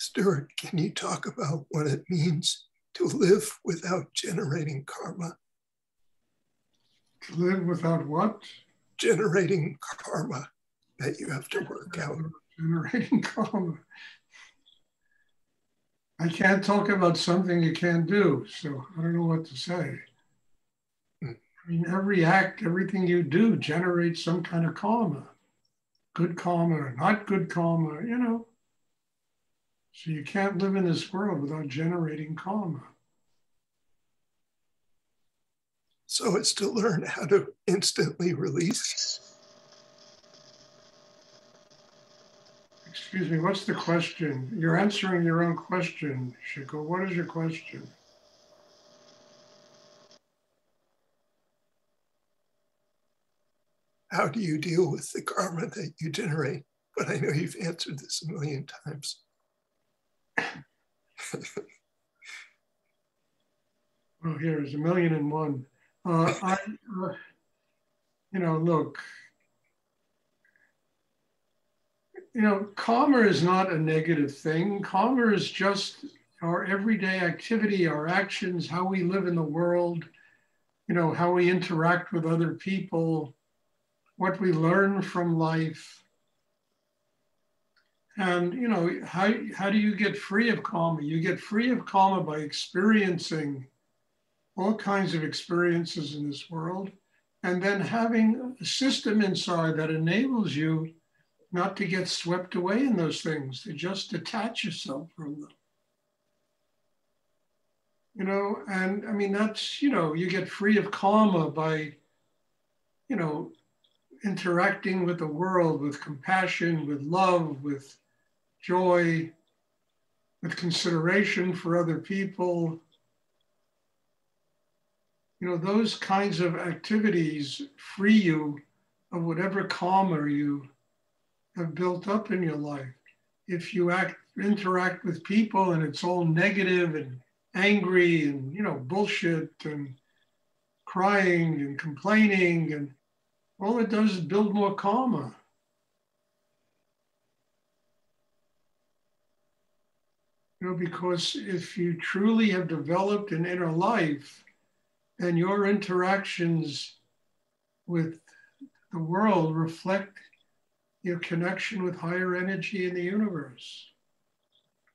Stuart, can you talk about what it means to live without generating karma? To live without what? Generating karma that you have to work out. Generating karma. I can't talk about something you can't do, so I don't know what to say. I mean, every act, everything you do generates some kind of karma. Good karma or not good karma, you know. So you can't live in this world without generating karma. So it's to learn how to instantly release. Excuse me, what's the question? You're answering your own question, Shiko. What is your question? How do you deal with the karma that you generate? But I know you've answered this a million times. Well, here's 1,000,001. Look, karma is not a negative thing. Karma is just our everyday activity, our actions, how we live in the world, how we interact with other people, what we learn from life. And, how do you get free of karma? You get free of karma by experiencing all kinds of experiences in this world, and then having a system inside that enables you not to get swept away in those things, to just detach yourself from them. And I mean, that's, you get free of karma by, interacting with the world with compassion, with love, with joy, with consideration for other people. Those kinds of activities free you of whatever karma you have built up in your life. If you interact with people and it's all negative and angry and bullshit and crying and complaining, and all it does is build more karma. Because if you truly have developed an inner life, then your interactions with the world reflect your connection with higher energy in the universe.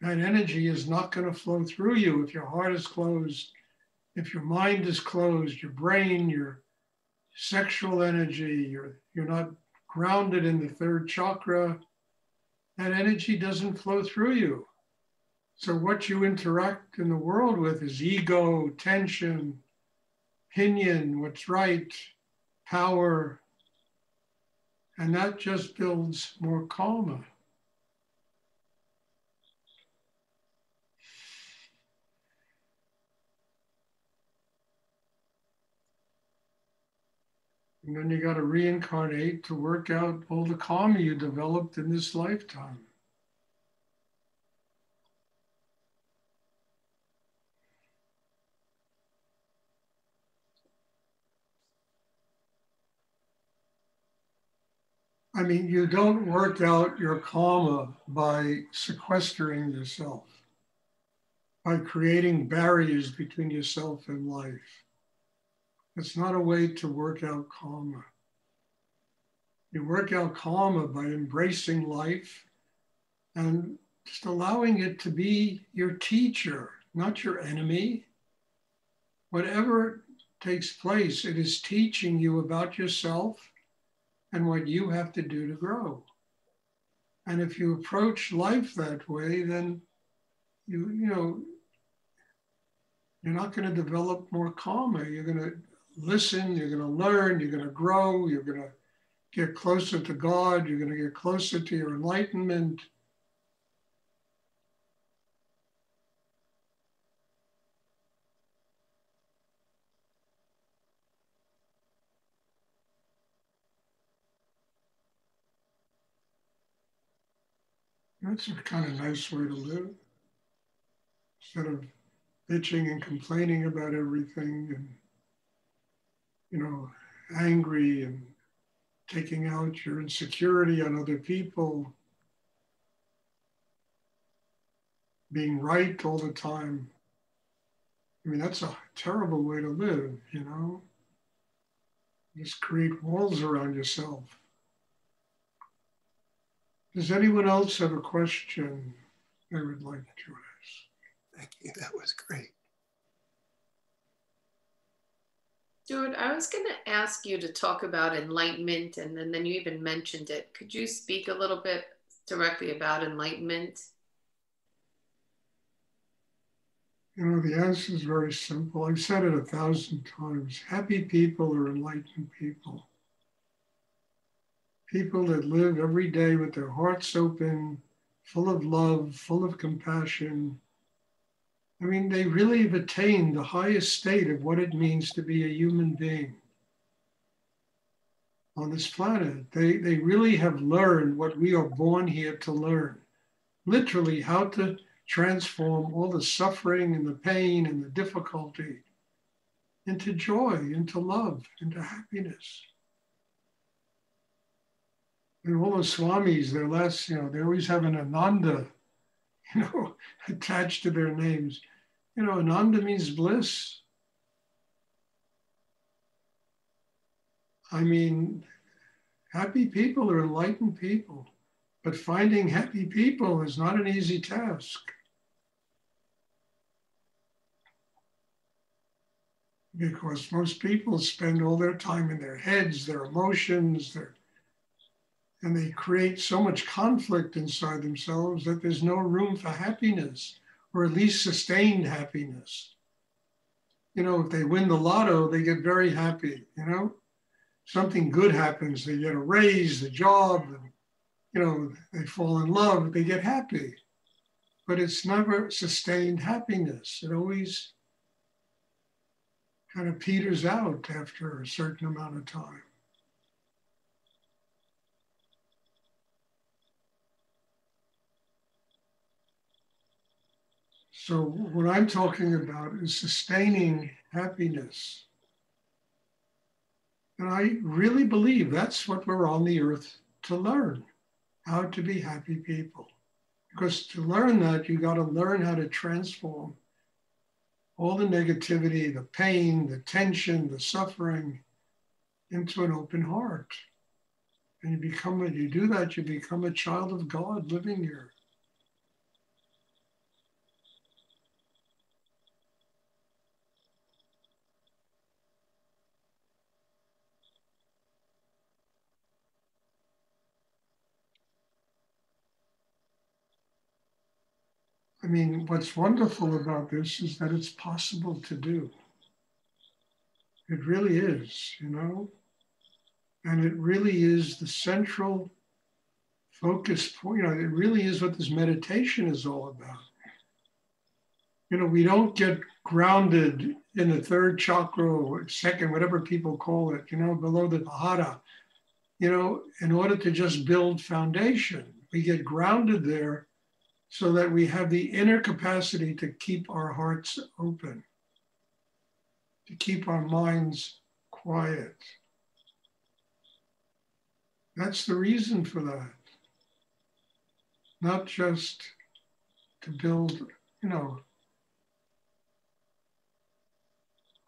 That energy is not going to flow through you if your heart is closed, if your mind is closed, your brain, your sexual energy, you're not grounded in the third chakra. That energy doesn't flow through you. So what you interact in the world with is ego, tension, opinion, what's right, power, and that just builds more karma. And then you got to reincarnate to work out all the karma you developed in this lifetime. I mean, you don't work out your karma by sequestering yourself, by creating barriers between yourself and life. It's not a way to work out karma. You work out karma by embracing life and just allowing it to be your teacher, not your enemy. Whatever takes place, it is teaching you about yourself and what you have to do to grow. And if you approach life that way, then you're not going to develop more karma. You're going to listen, you're going to learn, you're going to grow, you're going to get closer to God, you're going to get closer to your enlightenment. That's a kind of nice way to live. Instead of bitching and complaining about everything and, angry and taking out your insecurity on other people. being right all the time. I mean, that's a terrible way to live, you know? Just create walls around yourself. Does anyone else have a question they would like to ask? Thank you. That was great. Stuart, I was going to ask you to talk about enlightenment, and then you even mentioned it. Could you speak a little bit directly about enlightenment? You know, the answer is very simple. I've said it 1,000 times. Happy people are enlightened people. People that live every day with their hearts open, full of love, full of compassion. I mean, they really have attained the highest state of what it means to be a human being on this planet. They really have learned what we are born here to learn. Literally, how to transform all the suffering and the pain and the difficulty into joy, into love, into happiness. And all the swamis, their last, you know, they always have an Ananda, you know, attached to their names. You know, Ananda means bliss. I mean, happy people are enlightened people, but finding happy people is not an easy task. Because most people spend all their time in their heads, their emotions, and they create so much conflict inside themselves that there's no room for happiness, or at least sustained happiness. You know, if they win the lotto, they get very happy, you know? Something good happens, they get a raise, a job, and, you know, they fall in love, they get happy. But it's never sustained happiness. It always kind of peters out after a certain amount of time. So what I'm talking about is sustaining happiness. And I really believe that's what we're on the earth to learn, how to be happy people. Because to learn that, you got to learn how to transform all the negativity, the pain, the tension, the suffering into an open heart. And you do that, you become a child of God living here. I mean, what's wonderful about this is that it's possible to do. It really is, you know? And it really is the central focus point. You know, it really is what this meditation is all about. You know, we don't get grounded in the third chakra or second, whatever people call it, you know, below the Bahara, you know, in order to just build foundation. We get grounded there so that we have the inner capacity to keep our hearts open, to keep our minds quiet. That's the reason for that. Not just to build, you know,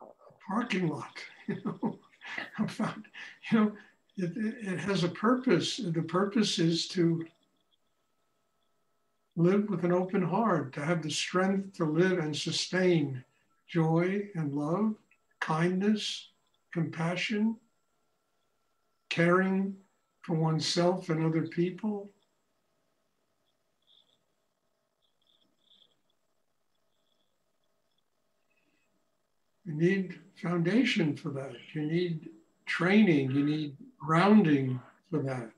a parking lot, you know. You know, it has a purpose. The purpose is to live with an open heart, to have the strength to live and sustain joy and love, kindness, compassion, caring for oneself and other people. You need foundation for that. You need training. You need grounding for that.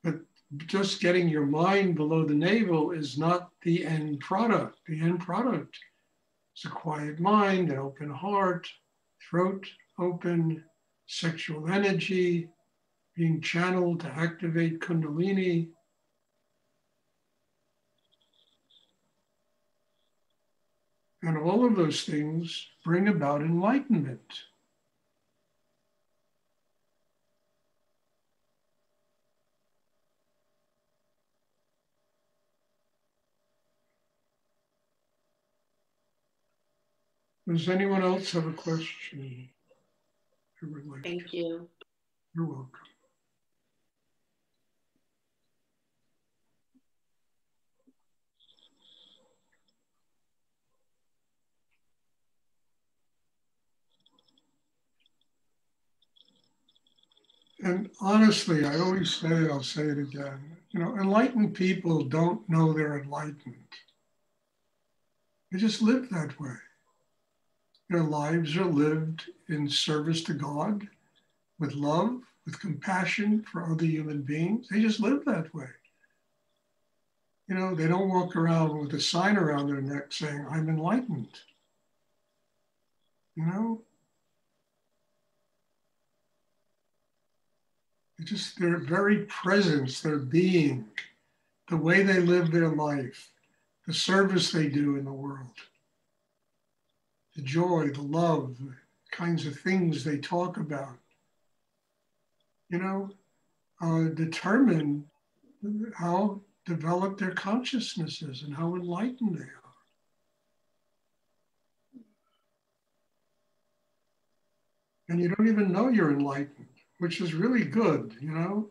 But just getting your mind below the navel is not the end product. The end product is a quiet mind, an open heart, throat open, sexual energy being channeled to activate Kundalini. And all of those things bring about enlightenment. Does anyone else have a question? Thank you. You're welcome. And honestly, I always say it, I'll say it again. You know, enlightened people don't know they're enlightened. They just live that way. Their lives are lived in service to God, with love, with compassion for other human beings. They just live that way. You know, they don't walk around with a sign around their neck saying, I'm enlightened. You know? Just their very presence, their being, the way they live their life, the service they do in the world, the joy, the love, the kinds of things they talk about, you know, determine how developed their consciousnesses and how enlightened they are. And you don't even know you're enlightened, which is really good, you know?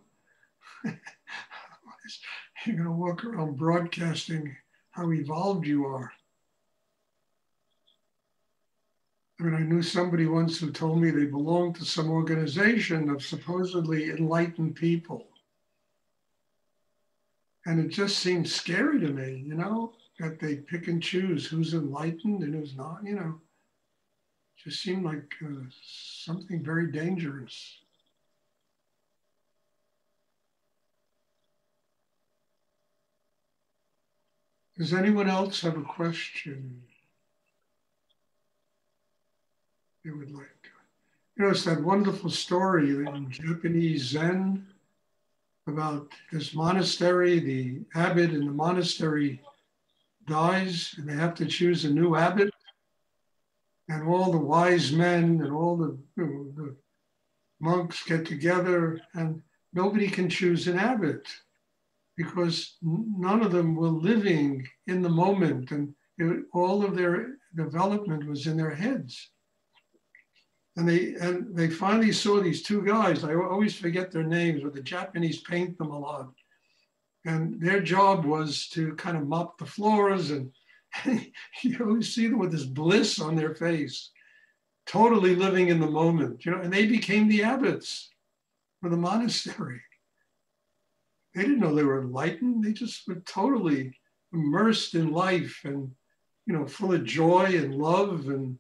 You're going to walk around broadcasting how evolved you are. I mean, I knew somebody once who told me they belonged to some organization of supposedly enlightened people. And it just seemed scary to me, you know, that they pick and choose who's enlightened and who's not, you know. It just seemed like something very dangerous. Does anyone else have a question they would like? You know, it's that wonderful story in Japanese Zen about this monastery. The abbot in the monastery dies and they have to choose a new abbot. And all the wise men and all the monks get together and nobody can choose an abbot because none of them were living in the moment and all of their development was in their heads. And they finally saw these two guys. I always forget their names, but the Japanese paint them a lot. And their job was to kind of mop the floors, and you always see them with this bliss on their face, totally living in the moment, you know. And they became the abbots for the monastery. They didn't know they were enlightened. They just were totally immersed in life and, you know, full of joy and love and,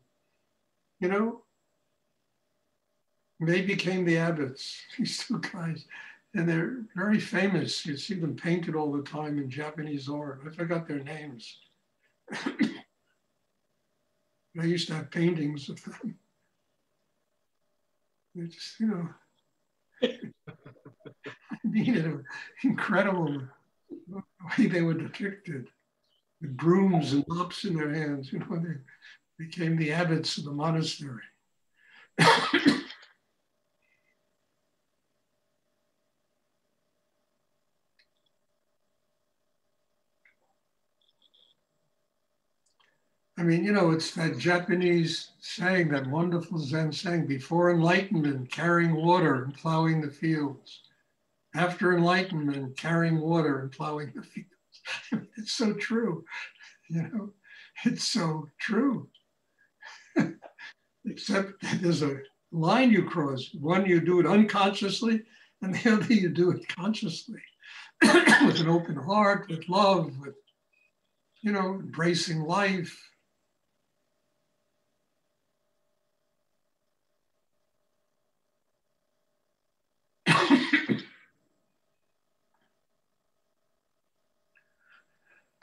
you know. They became the abbots, these two guys, and they're very famous. You see them painted all the time in Japanese art. I forgot their names. I used to have paintings of them. They just, you know, needed incredible way they were depicted with brooms and mops in their hands. You know, they became the abbots of the monastery. I mean, you know, it's that Japanese saying, that wonderful Zen saying, before enlightenment, carrying water and plowing the fields. After enlightenment, carrying water and plowing the fields. It's so true, you know, it's so true. Except there's a line you cross. One, you do it unconsciously, and the other, you do it consciously. With an open heart, with love, with, you know, embracing life.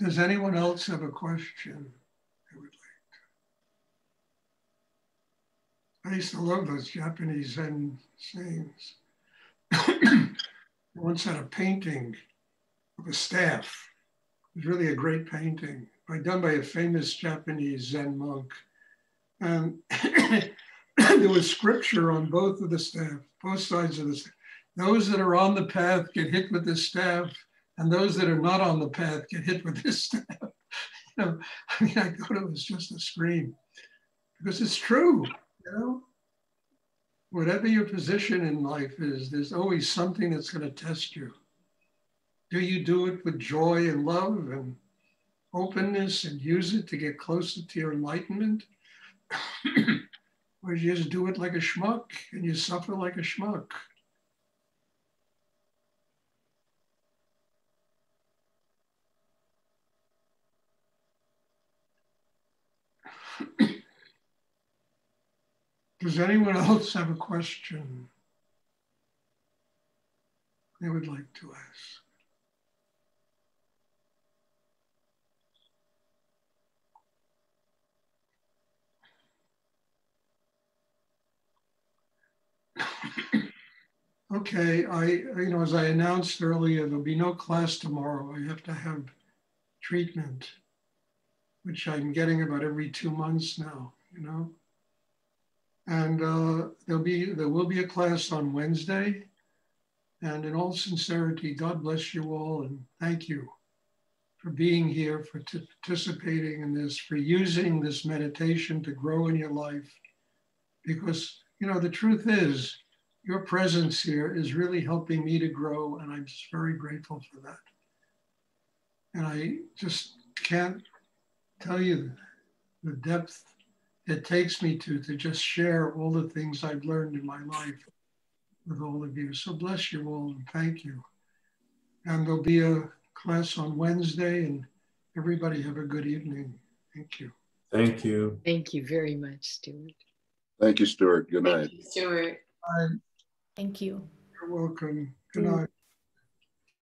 Does anyone else have a question they would like? I used to love those Japanese Zen sayings. I once had a painting of a staff. It was really a great painting, done by a famous Japanese Zen monk. And there was scripture on both of the staff, both sides of the staff. Those that are on the path get hit with this staff, and those that are not on the path get hit with this staff. You know, I mean, I thought it was just a scream. because it's true, you know? Whatever your position in life is, there's always something that's going to test you. Do you do it with joy and love and openness and use it to get closer to your enlightenment? Or you just do it like a schmuck and you suffer like a schmuck? Does anyone else have a question they would like to ask? Okay, as I announced earlier, there'll be no class tomorrow. I have to have treatment, which I'm getting about every 2 months now, And there will be a class on Wednesday. And in all sincerity, God bless you all and thank you for being here, for participating in this, for using this meditation to grow in your life. Because, the truth is, your presence here is really helping me to grow, and I'm just very grateful for that. And I just can't tell you the depth it takes me to just share all the things I've learned in my life with all of you. So bless you all and thank you. And there'll be a class on Wednesday, and everybody have a good evening. Thank you. Thank you. Thank you very much, Stuart. Thank you, Stuart. Good night. Thank you, Stuart. Bye. Thank you. You're welcome. Good night.